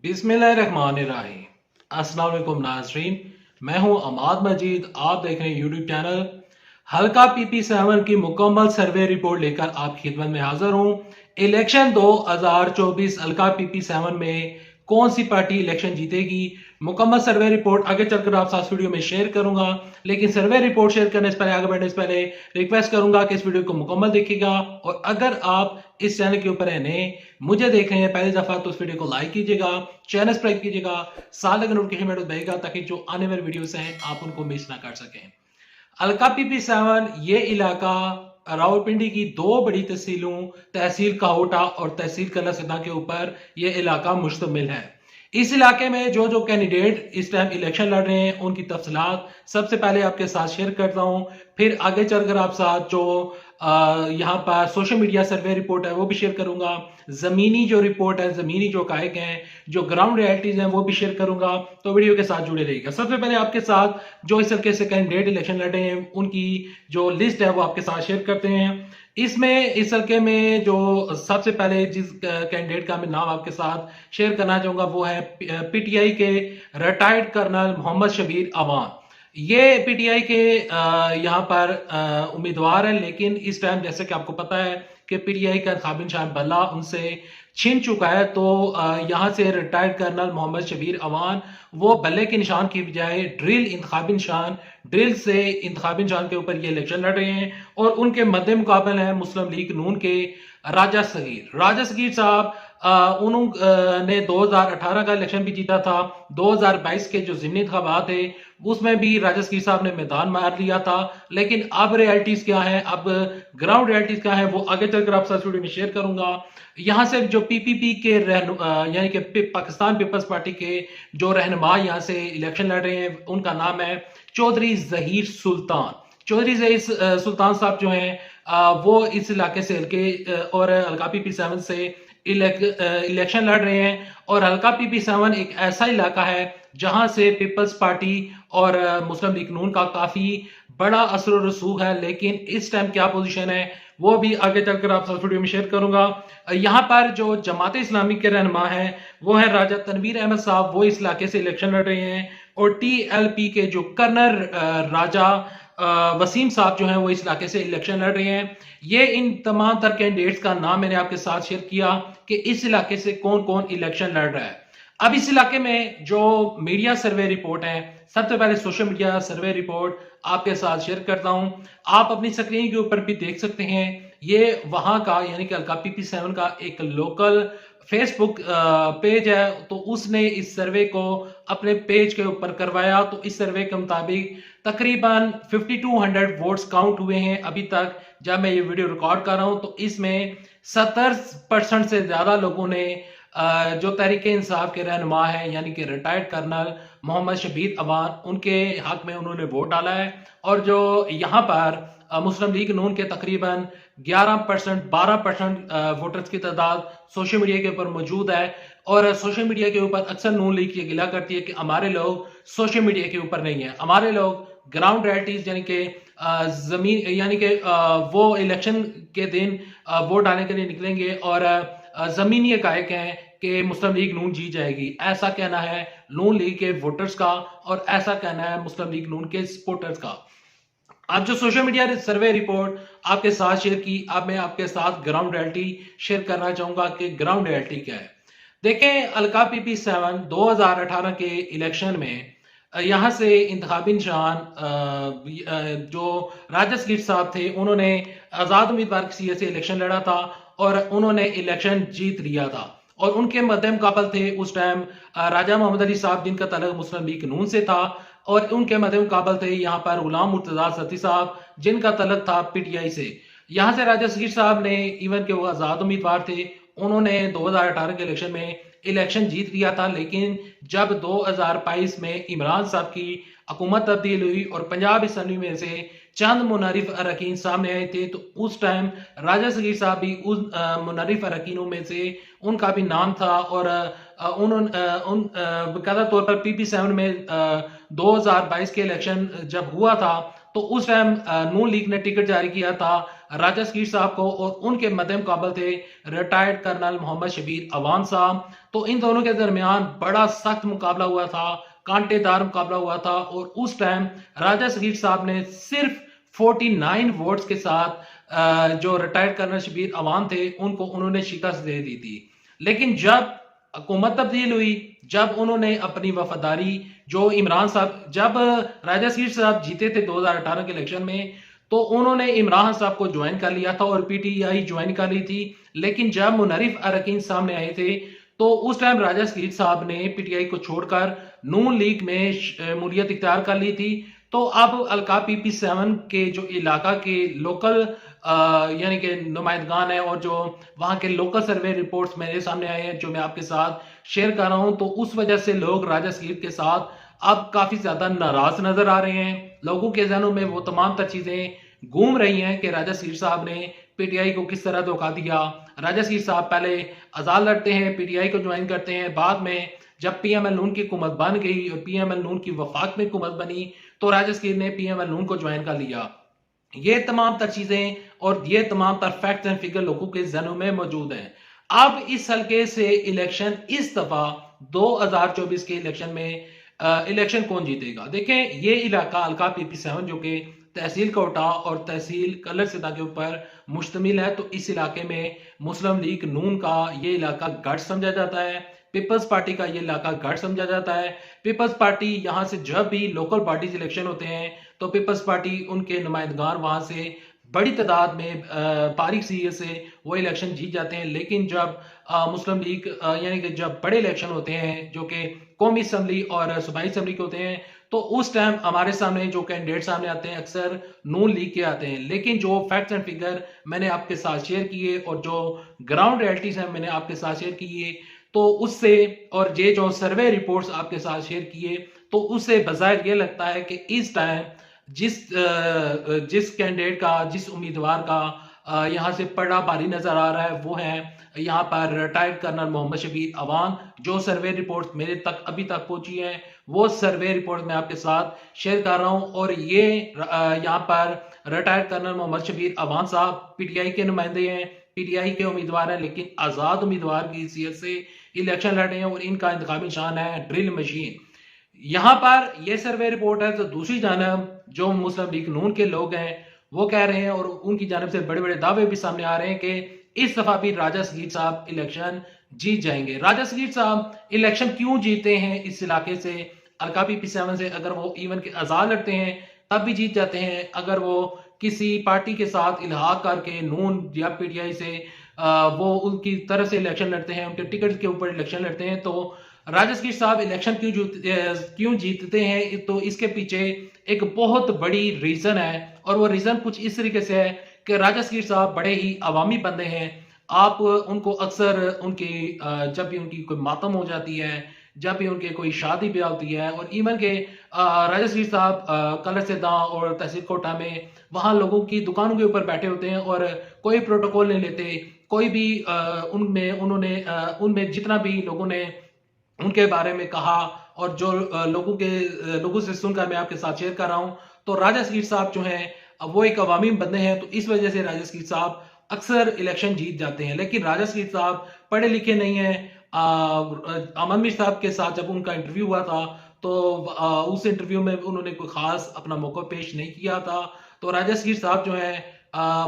बिस्मिल्लाहिर्रहमानिर्रहीम। अस्सलाम वालेकुम नाज़रीन, मैं हूं अमाद मजीद। आप देख रहे हैं यूट्यूब चैनल हल्का PP7 की मुकम्मल सर्वे रिपोर्ट लेकर आपकी खिदमत में हाजिर हूं। इलेक्शन 2024 हल्का PP7 में कौन सी पार्टी इलेक्शन जीतेगी, मुकम्मल सर्वे रिपोर्ट आगे चलकर आप साथ वीडियो में शेयर करूंगा। लेकिन सर्वे रिपोर्ट शेयर करने से पहले, आगे बढ़ने से पहले रिक्वेस्ट करूंगा कि इस वीडियो को मुकम्मल देखिएगा। और अगर आप इस चैनल के ऊपर है नए, मुझे देख रहे हैं पहली दफा, तो इस वीडियो को लाइक कीजिएगा, चैनल सब्सक्राइब कीजिएगा, साथ लगे नोटिफिकेशन बेल दबाइएगा ताकि जो आने वाले वीडियोस हैं आप उनको मिस ना कर सकें। हल्का PP7 ये इलाका रावलपिंडी की दो बड़ी तहसीलों, तहसील काहोटा और तहसील कलासिदा के ऊपर ये इलाका मुश्तमिल है। इस इलाके में जो जो कैंडिडेट इस टाइम इलेक्शन लड़ रहे हैं उनकी तफसीलात सबसे पहले आपके साथ शेयर करता हूं, फिर आगे चलकर आप साथ जो यहाँ पर सोशल मीडिया सर्वे रिपोर्ट है वो भी शेयर करूंगा, जमीनी जो रिपोर्ट है, जमीनी जो कायक हैं, जो ग्राउंड रियलिटीज हैं वो भी शेयर करूंगा। तो वीडियो के साथ जुड़े रहिएगा। सबसे पहले आपके साथ जो इस हल्के से कैंडिडेट इलेक्शन लड़ रहे हैं उनकी जो लिस्ट है वो आपके साथ शेयर करते हैं। इसमें इस हल्के में जो सबसे पहले जिस कैंडिडेट का मैं नाम आपके साथ शेयर करना चाहूंगा वो है PTI के रिटायर्ड कर्नल मोहम्मद शबीर अवान। ये PTI के यहाँ पर उम्मीदवार हैं, लेकिन इस टाइम जैसे कि आपको पता है कि PTI का इंतखाबी निशान बल्ला उनसे छिन चुका है। तो यहाँ से रिटायर्ड कर्नल मोहम्मद शबीर अवान वो बल्ले के निशान की बजाय ड्रिल इंतखाबी निशान, ड्रिल से इंतखाबी निशान के ऊपर ये इलेक्शन लड़ रहे हैं। और उनके मद्दे मुकाबल है मुस्लिम लीग नून के राजा सगीर। राजा सगीर साहब उन्होंने 2018 का इलेक्शन भी जीता था। 2022 के जो ज़िमनी इंतखाबात थे उसमें भी राजा सगीर साहब ने मैदान मार लिया था। लेकिन अब रियलिटीज क्या है, अब ग्राउंड रियलिटीज क्या है वो आगे चलकर आप साथ वीडियो में शेयर करूंगा। यहाँ से जो PPP के यानी कि पाकिस्तान पीपल्स पार्टी के जो रहनुमा यहाँ से इलेक्शन लड़ रहे हैं उनका नाम है चौधरी जहीर सुल्तान। चौधरी जहीर सुल्तान साहब जो हैं वो इस इलाके से और हल्का PP7 से इलेक्शन लड़ रहे हैं। और हल्का PP7 एक ऐसा इलाका है जहां से पीपल्स पार्टी और मुस्लिम लीग नून का काफी बड़ा असर और रसूख है। लेकिन इस टाइम क्या पोजीशन है वो भी आगे चलकर आप साथ वीडियो में शेयर करूंगा। यहाँ पर जो जमात इस्लामी के रहनुमा हैं वो है राजा तनवीर अहमद साहब, वो इस इलाके से इलेक्शन लड़ रहे हैं। और TLP के जो कर्नल राजा वसीम साहब जो हैं वो इस इलाके से इलेक्शन लड़ रहे हैं। ये इन तमाम तर कैंडिडेट्स का नाम मैंने आपके साथ शेयर किया कि इस इलाके से कौन कौन इलेक्शन लड़ रहा है। अब इस इलाके में जो मीडिया सर्वे रिपोर्ट है, सबसे पहले सोशल मीडिया सर्वे रिपोर्ट आपके साथ शेयर करता हूं। आप अपनी स्क्रीन के ऊपर भी देख सकते हैं, ये वहां का यानी कि हल्का PP7 का एक लोकल फेसबुक पेज है। तो उसने इस सर्वे को अपने पेज के ऊपर करवाया। तो इस सर्वे के मुताबिक तकरीबन 5200 वोट्स काउंट हुए हैं अभी तक जब मैं ये वीडियो रिकॉर्ड कर रहा हूं। तो इसमें 70% से ज्यादा लोगों ने जो तहरीके इंसाफ के रहनुमा है यानी कि रिटायर्ड कर्नल मोहम्मद शबीर अवान, उनके हक में उन्होंने वोट डाला है। और जो यहाँ पर मुस्लिम लीग नून के तकरीबन 11%, 12% वोटर्स की तादाद सोशल मीडिया के ऊपर मौजूद है। और सोशल मीडिया के ऊपर अक्सर नून लीग ये गिला करती है कि हमारे लोग सोशल मीडिया के ऊपर नहीं है, हमारे लोग ग्राउंड रियलिटीज यानी कि जमीन यानी कि वो इलेक्शन के दिन वोट डालने के लिए निकलेंगे और जमीनी हकायक हैं कि मुस्लिम लीग नून जीत जाएगी। ऐसा कहना है नून लीग के वोटर्स का और ऐसा कहना है मुस्लिम लीग नून के सपोर्टर्स का। अब जो सोशल मीडिया सर्वे रिपोर्ट आपके साथ शेयर की, अब मैं आपके साथ ग्राउंड रियलिटी शेयर करना चाहूंगा कि ग्राउंड रियलिटी क्या है। देखें, हल्का PP7 2018 के इलेक्शन में यहाँ से इंतखाबी निशान जो राजा सगीर साहब थे उन्होंने आजाद उम्मीदवार की सीट से इलेक्शन लड़ा था और उन्होंने इलेक्शन जीत लिया था। और उनके मद्दे मुकाबल थे उस टाइम राजा मोहम्मद अली साहब जिनका तल्लुक मुस्लिम लीग नून से था। और उनके मद्दे मुकाबल थे यहाँ पर गुलाम मुर्तजा सती साहब जिनका तल्लुक था PTI से। यहाँ से राजा सगीर साहब ने, इवन के वो आजाद उम्मीदवार थे, उन्होंने 2018 के इलेक्शन में इलेक्शन जीत लिया था। लेकिन जब 2022 में इमरान साहब की हुकूमत तब्दील हुई और पंजाब असम्बली में से चंद मुनरिफ अरकान सामने आए थे, तो उस टाइम राजा सगीर साहब भी उन मुनरिफ अरकानों में से उनका भी नाम था। और उन्होंने बकायदा तौर पर PP7 में 2022 के इलेक्शन जब हुआ था तो उस टाइम नून लीग ने टिकट जारी किया था राजा सगीर साहब को, और उनके मद्दे मुकाबल थे रिटायर्ड कर्नल मोहम्मद शबीर अवान साहब। तो इन दोनों के दरमियान बड़ा सख्त मुकाबला हुआ था, कांटेदार मुकाबला हुआ था, और उस टाइम राजा सगीर साहब ने सिर्फ 49 वोट्स के साथ जो रिटायर्ड कर्नल शबीर अवान थे उनको उन्होंने शिकस्त दे दी थी। लेकिन जब हुकूमत तब्दील हुई, जब उन्होंने अपनी वफादारी जो इमरान साहब, जब राजा सगीर साहब जीते थे 2018 के इलेक्शन में, तो उन्होंने इमरान साहब को ज्वाइन कर लिया था और पीटीआई ज्वाइन कर ली थी। लेकिन जब मुनरिफ अरकीन सामने आए थे तो उस टाइम राजा सगीर साहब ने पीटीआई को छोड़कर नून लीग में शमूलियत इख्तियार कर ली थी। तो अब अलका PP7 के जो इलाका के लोकल यानी कि नुमाइंदगान है, और जो वहां के लोकल सर्वे रिपोर्ट्स मेरे सामने आए हैं जो मैं आपके साथ शेयर कर रहा हूं, तो उस वजह से लोग राजा सगीर के साथ अब काफी ज्यादा नाराज नजर आ रहे हैं। लोगों के जहनों में वो तमाम तर चीजें घूम रही हैं कि राजा सगीर साहब ने पीटीआई को किस तरह धोखा दिया। राजा सगीर साहब पहले आजाद लड़ते हैं, पीटीआई को ज्वाइन करते हैं, बाद में जब पीएमएल नून की हुकूमत बन गई और पीएमएल नून की वफाक में हुकूमत बनी तो राजा सगीर ने पीएमएल नून को ज्वाइन कर लिया। ये तमाम तर चीजें और ये तमाम तर फैक्ट्स एंड फिगर लोगों के जहनों में मौजूद हैं। अब इस हल्के से इलेक्शन इस दफा 2024 के इलेक्शन में इलेक्शन कौन जीतेगा? देखें, ये इलाका हल्का PP7 जो कि तहसील कोटा और तहसील कलर सिदा के ऊपर मुश्तमिल है, तो इस इलाके में मुस्लिम लीग नून का ये इलाका गढ़ समझा जाता है, पीपल्स पार्टी का ये इलाका गढ़ समझा जाता है। पीपल्स पार्टी यहाँ से जब भी लोकल पार्टी इलेक्शन होते हैं तो पीपल्स पार्टी उनके नुमाइंदगान वहां से बड़ी तादाद में बारीक सीट से वो इलेक्शन जीत जाते हैं। लेकिन जब मुस्लिम लीग यानी कि जब बड़े इलेक्शन होते हैं जो कि कौमी असम्बली और सूबाई असम्बली के होते हैं, तो उस टाइम हमारे सामने जो कैंडिडेट सामने आते हैं अक्सर नून लीग के आते हैं। लेकिन जो फैक्ट्स एंड फिगर मैंने आपके साथ शेयर किए और जो ग्राउंड रियलिटीज हैं मैंने आपके साथ शेयर किए, तो उससे और ये जो सर्वे रिपोर्ट्स आपके साथ शेयर किए, तो उससे बाज़ाहिर ये लगता है कि इस टाइम जिस कैंडिडेट का, जिस उम्मीदवार का यहाँ से पड़ा भारी नजर आ रहा है वो है यहाँ पर रिटायर्ड कर्नल मोहम्मद शबीर अवान। जो सर्वे रिपोर्ट मेरे तक अभी तक पहुंची है वो सर्वे रिपोर्ट मैं आपके साथ शेयर कर रहा हूं, और ये यहाँ पर रिटायर्ड कर्नल मोहम्मद शबीर अवान साहब पीटीआई के नुमाइंदे हैं, पीटीआई के उम्मीदवार हैं, लेकिन आजाद उम्मीदवार की हैसियत से इलेक्शन लड़ रहे हैं और इनका इंतखाबी निशान है ड्रिल मशीन। यहाँ पर यह सर्वे रिपोर्ट है। तो दूसरी जानब जो मुस्लिम लीग नून के लोग हैं वो कह रहे हैं और उनकी जानब से बड़े बड़े दावे भी सामने आ रहे हैं कि इस दफा भी राजा सगीर साहब इलेक्शन जीत जाएंगे। राजा सगीर साहब इलेक्शन क्यों जीते हैं इस इलाके से, अलका PP7 से? अगर वो इवन के आजाद लड़ते हैं तब भी जीत जाते हैं, अगर वो किसी पार्टी के साथ इल्हाक करके नून या पीटीआई से वो उनकी तरफ से इलेक्शन लड़ते हैं, उनके टिकट के ऊपर इलेक्शन लड़ते हैं, तो राजा सगीर साहब इलेक्शन क्यों जीतते हैं? तो इसके पीछे एक बहुत बड़ी रीजन है, और वो रीजन कुछ इस तरीके से है कि राजा सगीर साहब बड़े ही अवामी बंदे हैं। आप उनको अक्सर उनकी जब भी उनकी कोई मातम हो जाती है, जब भी उनके कोई शादी ब्याह होती है, और इवन के राजा सगीर साहब कलर से दा और तहसील कोटा में वहां लोगों की दुकानों के ऊपर बैठे होते हैं और कोई प्रोटोकॉल नहीं लेते, कोई भी उनमें जितना भी लोगों ने उनके बारे में कहा और जो लोगों से सुनकर मैं आपके साथ शेयर कर रहा हूं, तो राजा सगीर साहब जो हैं वो एक अवामी बंदे हैं, तो इस वजह से राजा सगीर साहब अक्सर इलेक्शन जीत जाते हैं। लेकिन राजा सगीर साहब पढ़े लिखे नहीं है। अमन मीर साहब के साथ जब उनका इंटरव्यू हुआ था तो उस इंटरव्यू में उन्होंने कोई खास अपना मौका पेश नहीं किया था। तो राजा सगीर साहब जो है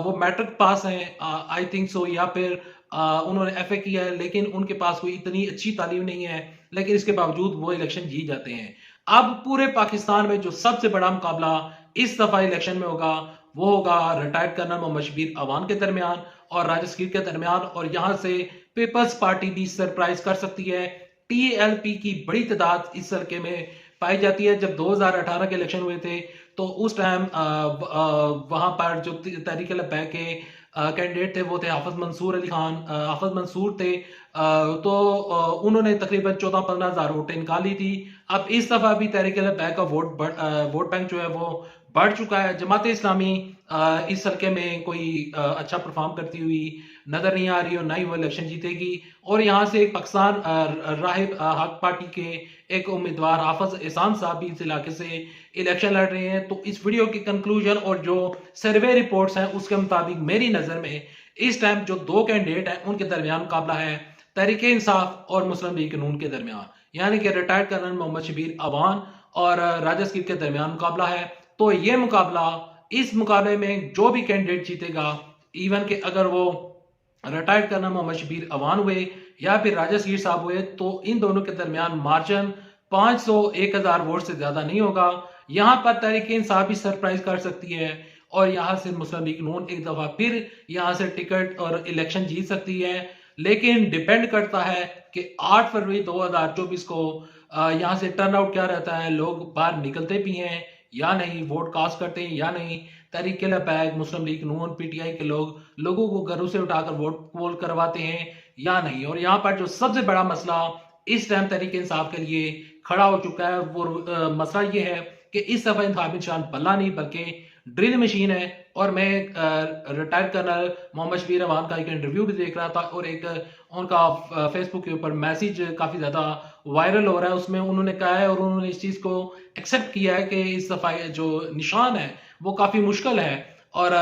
वो मैट्रिक पास हैं आई थिंक सो, या फिर उन्होंने FA किया है, लेकिन उनके पास कोई इतनी अच्छी तालीम नहीं है, लेकिन इसके बावजूद वो इलेक्शन जीत जाते हैं। अब पूरे पाकिस्तान में जो सबसे बड़ा मुकाबला इस दफा इलेक्शन में होगा वो होगा रिटायर्ड कर्नल मोहम्मद शबीर अवान के दरमियान और राजा सगीर के दरमियान, और यहां से पीपल्स पार्टी भी सरप्राइज कर सकती है। TLP की बड़ी तादाद इस हल्के में पाई जाती है। जब 2018 के इलेक्शन हुए थे तो उस टाइम वहां पर जो तहरीक लब्बैक के कैंडिडेट थे वो थे हाफिज मंसूर अली खान, हाफिज मंसूर थे, तो उन्होंने तकरीबन 14-15 हज़ार वोटें निकाली थी। अब इस दफा भी तहरीक लब्बैक का वोट बैंक जो है वो बढ़ चुका है। जमात इस्लामी इस हल्के में कोई अच्छा परफॉर्म करती हुई नजर नहीं आ रही और ना ही वो इलेक्शन जीतेगी। और यहाँ से पाकिस्तान राहिब हक पार्टी के एक उम्मीदवार हाफिज एहसान साहब भी इस इलाके से इलेक्शन लड़ रहे हैं। तो इस वीडियो की कंक्लूजन और जो सर्वे रिपोर्ट्स हैं उसके मुताबिक मेरी नजर में इस टाइम जो दो कैंडिडेट हैं उनके दरमियान मुकाबला है तहरीक इंसाफ और मुस्लिम लीग नून के दरमियान, यानी कि रिटायर्ड कर्नल मोहम्मद शबीर अवान और राजा सकीर के दरमियान मुकाबला है। तो ये मुकाबला, इस मुकाबले में जो भी कैंडिडेट जीतेगा, इवन कि अगर वो रिटायर्ड कर्नल मोहम्मद शबीर अवान हुए या फिर राजा सकीर साहब हुए, तो इन दोनों के दरमियान मार्जिन 500-1000 वोट से ज्यादा नहीं होगा। यहां पर तहरीक इंसाफ भी सरप्राइज कर सकती है और यहां से मुस्लिम लीग नून एक दफा फिर यहां से टिकट और इलेक्शन जीत सकती है। लेकिन डिपेंड करता है कि 8 फरवरी 2024 को यहां से टर्नआउट क्या रहता है, लोग बाहर निकलते भी हैं या नहीं, वोट कास्ट करते हैं या नहीं, तहरीक लबैक, मुस्लिम लीग नून, पीटीआई के लोग लोगों को घरों से उठाकर वोट पोल करवाते हैं या नहीं। और यहाँ पर जो सबसे बड़ा मसला इस टाइम तहरीक इंसाफ के लिए खड़ा हो चुका है वो मसला ये है कि इस दफा इंतखाबी निशान बल्ला नहीं बल्कि ड्रिल मशीन है। और मैं रिटायर्ड कर्नल मोहम्मद शबीर अवान का एक इंटरव्यू भी देख रहा था और एक उनका फेसबुक के ऊपर मैसेज काफी ज्यादा वायरल हो रहा है, उसमें उन्होंने कहा है और उन्होंने इस चीज को एक्सेप्ट किया है कि इस दफा जो निशान है वो काफी मुश्किल है। और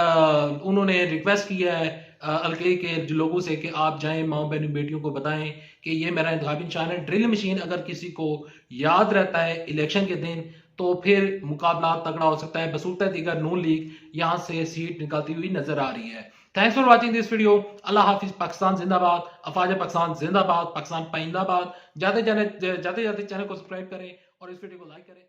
उन्होंने रिक्वेस्ट किया है हल्के के लोगों से कि आप जाएं माओ बहनी बेटियों को बताएं कि ये मेरा इंतखाबी निशान है। ड्रिल मशीन अगर किसी को याद रहता है इलेक्शन के दिन तो फिर मुकाबला तगड़ा हो सकता है। बसूरत दीगर नून लीग यहां से सीट निकलती हुई नजर आ रही है। Thanks for watching this video. अल्लाह हाफिज। पाकिस्तान जिंदाबाद, अफवाज पाकिस्तान जिंदाबाद, पाकिस्तान पाइंदाबाद। जाते जाते चैनल को सब्सक्राइब करें और इस वीडियो को लाइक करें।